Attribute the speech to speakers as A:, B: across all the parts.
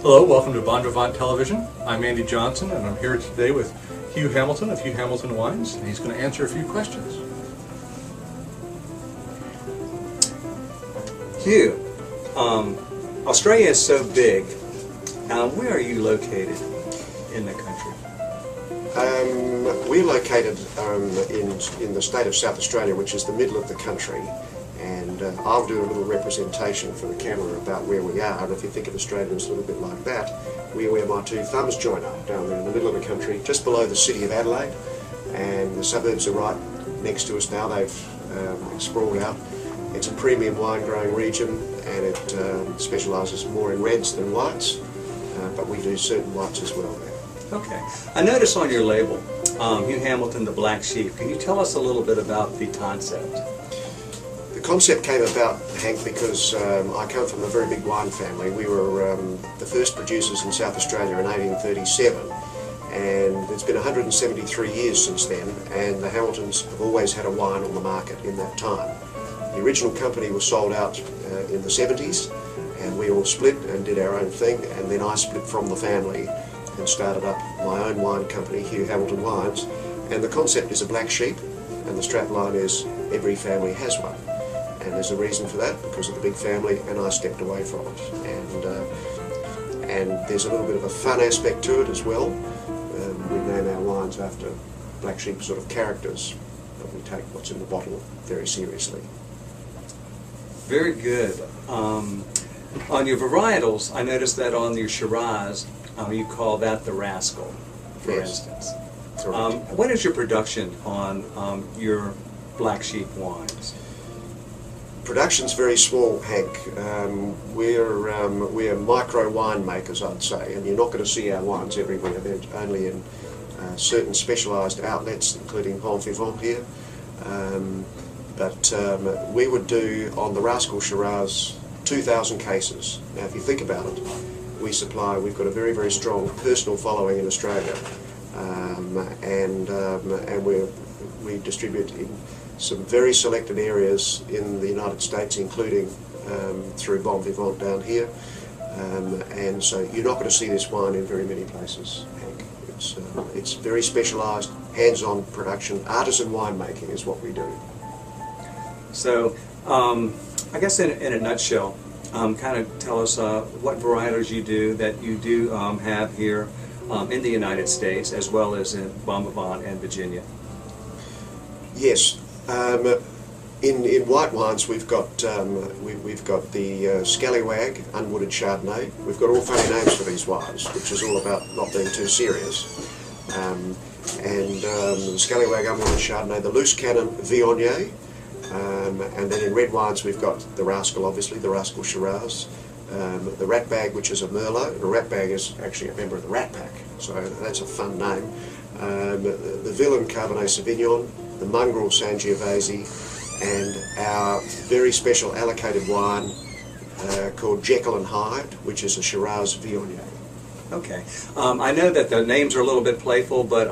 A: Hello, welcome to Bon Vivant Television. I'm Andy Johnson, and I'm here today with Hugh Hamilton of Hugh Hamilton Wines, and he's going to answer a few questions.
B: Hugh, Australia is so big. Where are you located in the country?
C: We're located in the state of South Australia, which is the middle of the country, and I'll do a little representation for the camera about where we are. And if you think of Australia as a little bit like that, we're where my two thumbs join up, down there in the middle of the country, just below the city of Adelaide, and the suburbs are right next to us now. They've sprawled out. It's a premium wine growing region, and it specialises more in reds than whites, but we do certain whites as well there.
B: Okay. I notice on your label, Hugh Hamilton, the Black Sheep. Can you tell us a little bit about the concept?
C: The concept came about, Hank, because I come from a very big wine family. We were the first producers in South Australia in 1837, and it's been 173 years since then, and the Hamiltons have always had a wine on the market in that time. The original company was sold out in the 70s, and we all split and did our own thing, and then I split from the family and started up my own wine company, Hugh Hamilton Wines, and the concept is a black sheep, and the strapline is every family has one. And there's a reason for that, because of the big family, and I stepped away from it. And there's a little bit of a fun aspect to it as well. We name our wines after black sheep sort of characters, but we take what's in the bottle very seriously.
B: Very good. On your varietals, I noticed that on your Shiraz, you call that the Rascal, for instance. What is your production on your Black Sheep wines?
C: Production's very small, Hank. We're micro winemakers, I'd say, and you're not going to see our wines everywhere. They're only in certain specialised outlets, including Bon Vivant here. But we would do on the Rascal Shiraz 2,000 cases. Now, if you think about it, we've got a very, very strong personal following in Australia, and we distribute in some very selected areas in the United States, including through Bon Vivant down here, and so you're not going to see this wine in very many places, Hank. It's very specialised, hands-on production, artisan winemaking is what we do. So,
B: I guess in a nutshell, kind of tell us what varietals you do that you do have here in the United States, as well as in Bon Vivant and Virginia.
C: Yes, in white wines we've got the Scallywag Unwooded Chardonnay. We've got all funny names for these wines, which is all about not being too serious. The Scallywag Unwooded Chardonnay, the Loose Cannon Viognier. And then in red wines we've got the Rascal, obviously, the Rascal Shiraz, the Rat Bag, which is a Merlot. The Rat Bag is actually a member of the Rat Pack, so that's a fun name. The Villain Cabernet Sauvignon, the Mongrel Sangiovese, and our very special allocated wine called Jekyll and Hyde, which is a Shiraz Viognier.
B: Okay. I know that the names are a little bit playful, but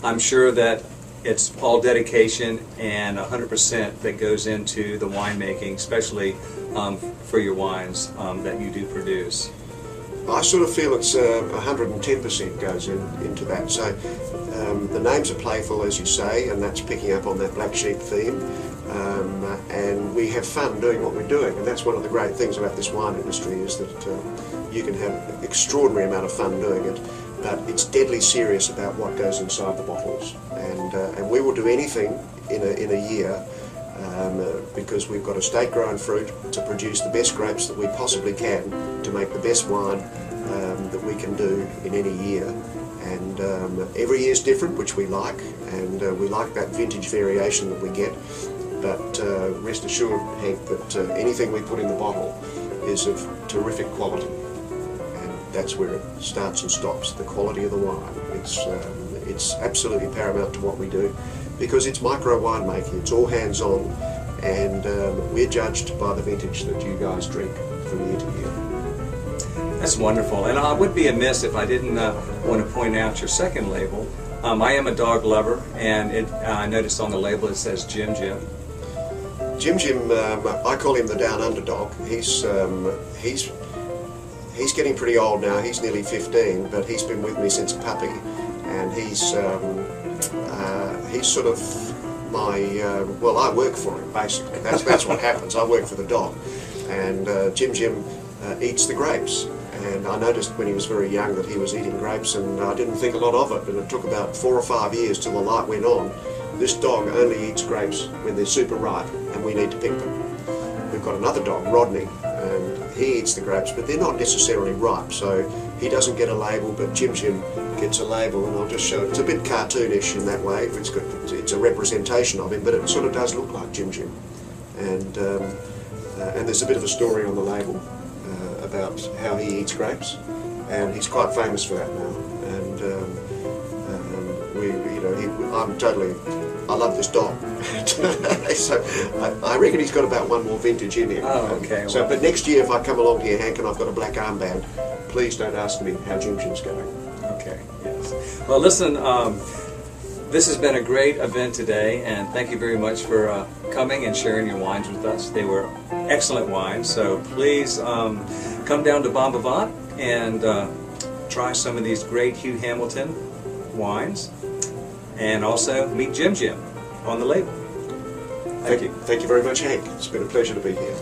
B: I'm sure that it's all dedication and 100% that goes into the winemaking, especially for your wines that you do produce.
C: I sort of feel it's 110% goes into that. So the names are playful, as you say, and that's picking up on that black sheep theme. And we have fun doing what we're doing, and that's one of the great things about this wine industry, is that you can have an extraordinary amount of fun doing it, but it's deadly serious about what goes inside the bottles. And we will do anything in a year because we've got estate-grown fruit to produce the best grapes that we possibly can to make the best wine that we can do in any year. And every year is different, which we like, and we like that vintage variation that we get. But rest assured, Hank, that anything we put in the bottle is of terrific quality. And that's where it starts and stops, the quality of the wine. It's absolutely paramount to what we do, because it's micro winemaking, it's all hands-on, and we're judged by the vintage that you guys drink from year to year.
B: That's wonderful, and I would be amiss if I didn't want to point out your second label. I am a dog lover, and I noticed on the label it says Jim Jim.
C: Jim Jim, I call him the down under dog. He's he's getting pretty old now. He's nearly 15, but he's been with me since a puppy, and he's sort of my well, I work for him basically. That's what happens. I work for the dog, and Jim eats the grapes. And I noticed when he was very young that he was eating grapes, and I didn't think a lot of it, but it took about 4 or 5 years till the light went on. This dog only eats grapes when they're super ripe, and we need to pick them. We've got another dog, Rodney, and he eats the grapes, but they're not necessarily ripe, so he doesn't get a label, but Jim gets a label, and I'll just show it. It's a bit cartoonish in that way. It's a representation of him, but it sort of does look like Jim. And there's a bit of a story on the label about how he eats grapes, and he's quite famous for that now. And I love this dog. So I reckon he's got about one more vintage in him.
B: Oh, okay.
C: So, but next year if I come along here, Hank, and I've got a black armband, please don't ask me how Jim's going.
B: Okay. Yes. Well, listen. This has been a great event today, and thank you very much for coming and sharing your wines with us. They were excellent wines, so please come down to Bon Vivant and try some of these great Hugh Hamilton wines, and also meet Jim on the label. Thank you.
C: Thank you very much, Hank. It's been a pleasure to be here.